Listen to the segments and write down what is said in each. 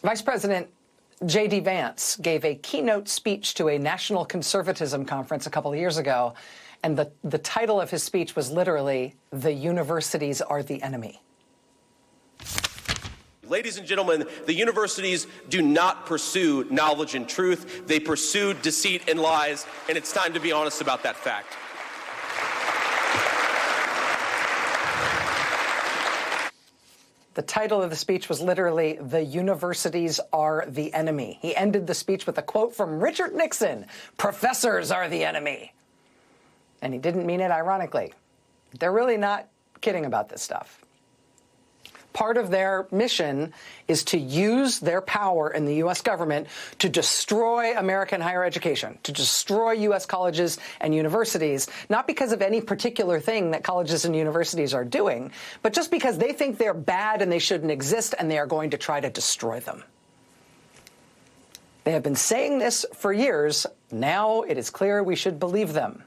Vice President J.D. Vance gave a keynote speech to a national conservatism conference a couple of years ago, and the title of his speech was literally, "The Universities Are the Enemy." Ladies and gentlemen, the universities do not pursue knowledge and truth. They pursue deceit and lies, and it's time to be honest about that fact. The title of the speech was literally, "The Universities Are the Enemy." He ended the speech with a quote from Richard Nixon, "Professors are the enemy." And he didn't mean it ironically. They're really not kidding about this stuff. Part of their mission is to use their power in the U.S. government to destroy American higher education, to destroy U.S. colleges and universities, not because of any particular thing that colleges and universities are doing, but just because they think they're bad and they shouldn't exist, and they are going to try to destroy them. They have been saying this for years. Now it is clear we should believe them.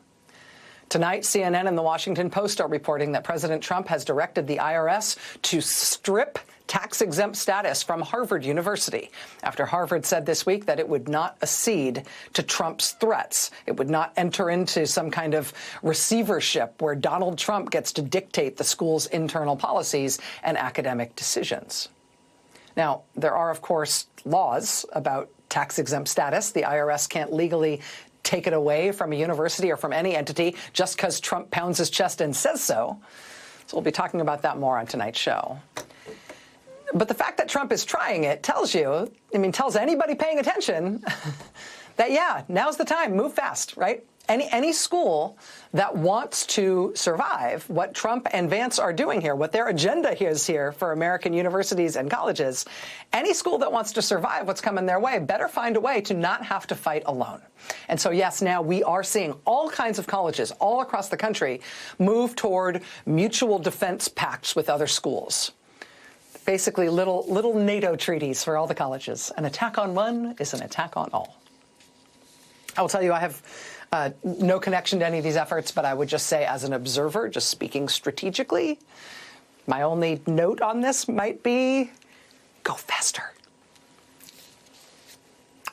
Tonight, CNN and The Washington Post are reporting that President Trump has directed the IRS to strip tax-exempt status from Harvard University after Harvard said this week that it would not accede to Trump's threats. It would not enter into some kind of receivership where Donald Trump gets to dictate the school's internal policies and academic decisions. Now, there are, of course, laws about tax-exempt status. The IRS can't legally take it away from a university or from any entity just because Trump pounds his chest and says so. So we'll be talking about that more on tonight's show. But the fact that Trump is trying it tells you, tells anybody paying attention that, yeah, now's the time. Move fast, right? Any school that wants to survive what Trump and Vance are doing here, what their agenda is here for American universities and colleges, any school that wants to survive what's coming their way better find a way to not have to fight alone. And so, yes, now we are seeing all kinds of colleges all across the country move toward mutual defense pacts with other schools. Basically, little NATO treaties for all the colleges. An attack on one is an attack on all. I will tell you, I have no connection to any of these efforts, but I would just say, as an observer, just speaking strategically, my only note on this might be, go faster.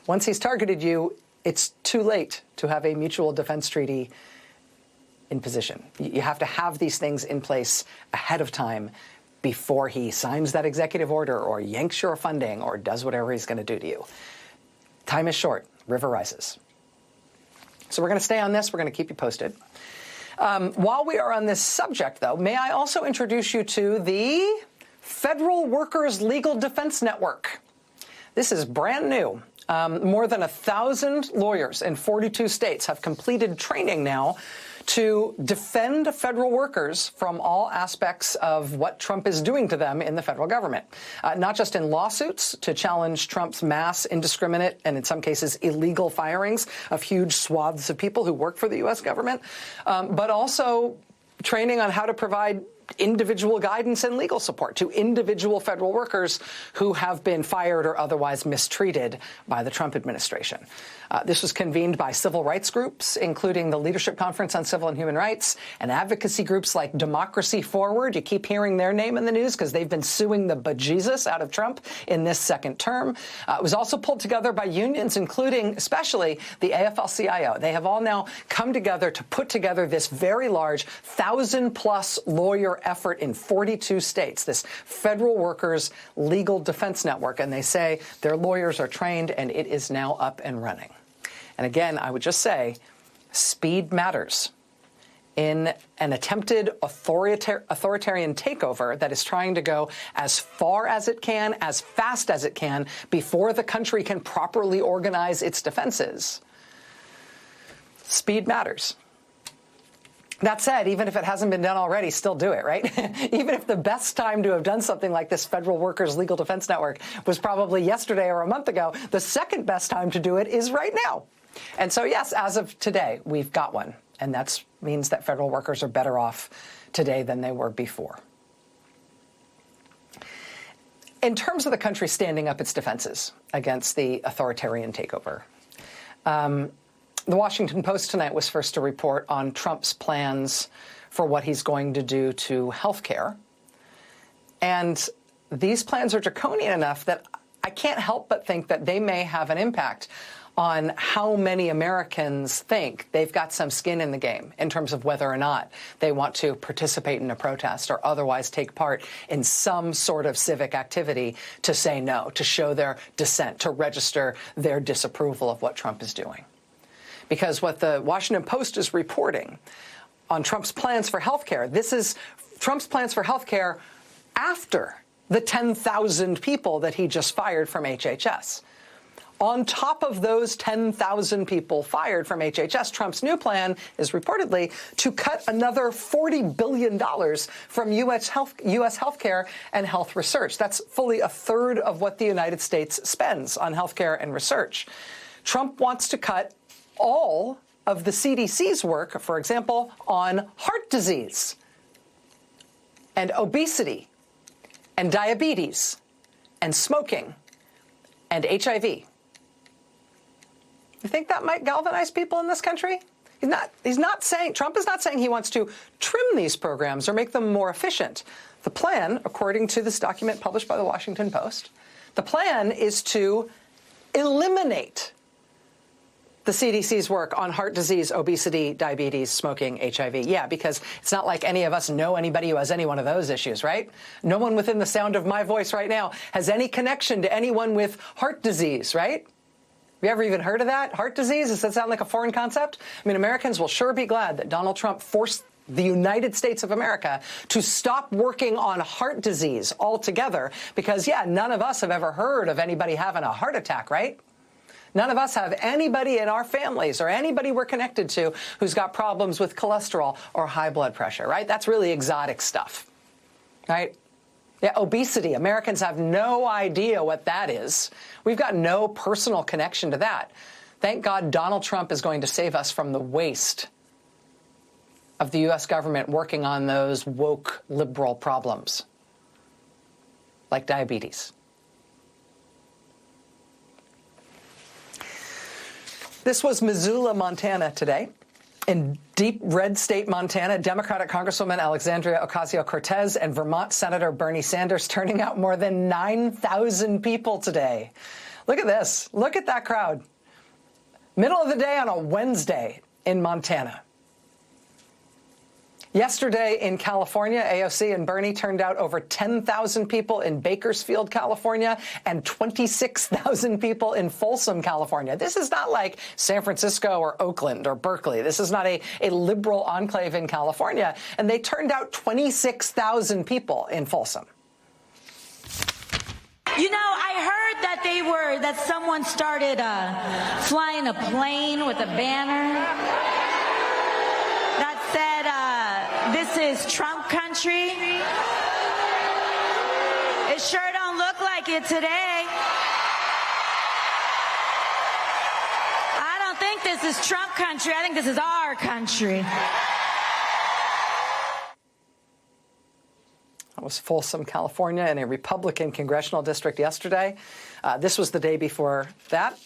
Once he's targeted you, it's too late to have a mutual defense treaty in position. You have to have these things in place ahead of time before he signs that executive order or yanks your funding or does whatever he's going to do to you. Time is short. River rises. So we're going to stay on this. We're going to keep you posted. While we are on this subject, though, may I also introduce you to the Federal Workers Legal Defense Network. This is brand new. More than 1,000 lawyers in 42 states have completed training now to defend federal workers from all aspects of what Trump is doing to them in the federal government, not just in lawsuits to challenge Trump's mass, indiscriminate, and in some cases illegal firings of huge swaths of people who work for the U.S. government, but also training on how to provide individual guidance and legal support to individual federal workers who have been fired or otherwise mistreated by the Trump administration. This was convened by civil rights groups, including the Leadership Conference on Civil and Human Rights, and advocacy groups like Democracy Forward. You keep hearing their name in the news because they've been suing the bejesus out of Trump in this second term. It was also pulled together by unions, including especially the AFL-CIO. They have all now come together to put together this very large 1,000-plus lawyer effort in 42 states, this Federal Workers Legal Defense Network. And they say their lawyers are trained and it is now up and running. And again, I would just say, speed matters. In an attempted authoritarian takeover that is trying to go as far as it can, as fast as it can, before the country can properly organize its defenses, speed matters. That said, even if it hasn't been done already, still do it, right? Even if the best time to have done something like this Federal Workers Legal Defense Network was probably yesterday or a month ago, the second best time to do it is right now. And so, yes, as of today, we've got one. And that means that federal workers are better off today than they were before. In terms of the country standing up its defenses against the authoritarian takeover, the Washington Post tonight was first to report on Trump's plans for what he's going to do to health care. And these plans are draconian enough that I can't help but think that they may have an impact on how many Americans think they've got some skin in the game in terms of whether or not they want to participate in a protest or otherwise take part in some sort of civic activity to say no, to show their dissent, to register their disapproval of what Trump is doing. Because what the Washington Post is reporting on Trump's plans for health care, this is Trump's plans for health care after the 10,000 people that he just fired from HHS. On top of those 10,000 people fired from HHS, Trump's new plan is reportedly to cut another $40 billion from U.S. health care and health research. That's fully a third of what the United States spends on health care and research. Trump wants to cut all of the CDC's work, for example, on heart disease and obesity and diabetes and smoking and HIV. You think that might galvanize people in this country? Trump is not saying he wants to trim these programs or make them more efficient. The plan, according to this document published by the Washington Post, the plan is to eliminate the CDC's work on heart disease, obesity, diabetes, smoking, HIV. Yeah, because it's not like any of us know anybody who has any one of those issues, right? No one within the sound of my voice right now has any connection to anyone with heart disease, right? Have you ever even heard of that? Heart disease? Does that sound like a foreign concept? I mean, Americans will sure be glad that Donald Trump forced the United States of America to stop working on heart disease altogether because, yeah, none of us have ever heard of anybody having a heart attack, right? None of us have anybody in our families or anybody we're connected to who's got problems with cholesterol or high blood pressure, right? That's really exotic stuff, right? Yeah, obesity. Americans have no idea what that is. We've got no personal connection to that. Thank God Donald Trump is going to save us from the waste of the U.S. government working on those woke liberal problems like diabetes. This was Missoula, Montana today. In deep red state Montana, Democratic Congresswoman Alexandria Ocasio-Cortez and Vermont Senator Bernie Sanders turning out more than 9,000 people today. Look at this. Look at that crowd. Middle of the day on a Wednesday in Montana. Yesterday in California, AOC and Bernie turned out over 10,000 people in Bakersfield, California, and 26,000 people in Folsom, California. This is not like San Francisco or Oakland or Berkeley. This is not a liberal enclave in California. And they turned out 26,000 people in Folsom. You know, I heard that someone started flying a plane with a banner that said, this is Trump country. It sure don't look like it today. I don't think this is Trump country. I think this is our country. That was Folsom, California, in a Republican congressional district yesterday. This was the day before that,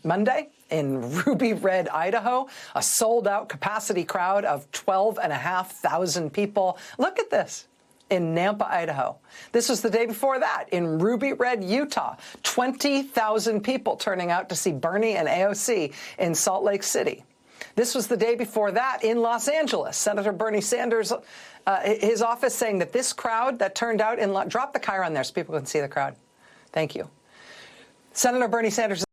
Monday, in Ruby Red, Idaho, a sold-out capacity crowd of 12,500 people. Look at this. In Nampa, Idaho. This was the day before that in Ruby Red, Utah. 20,000 people turning out to see Bernie and AOC in Salt Lake City. This was the day before that in Los Angeles. Senator Bernie Sanders, his office saying that this crowd that turned out in drop the Chiron there so people can see the crowd. Thank you. Senator Bernie Sanders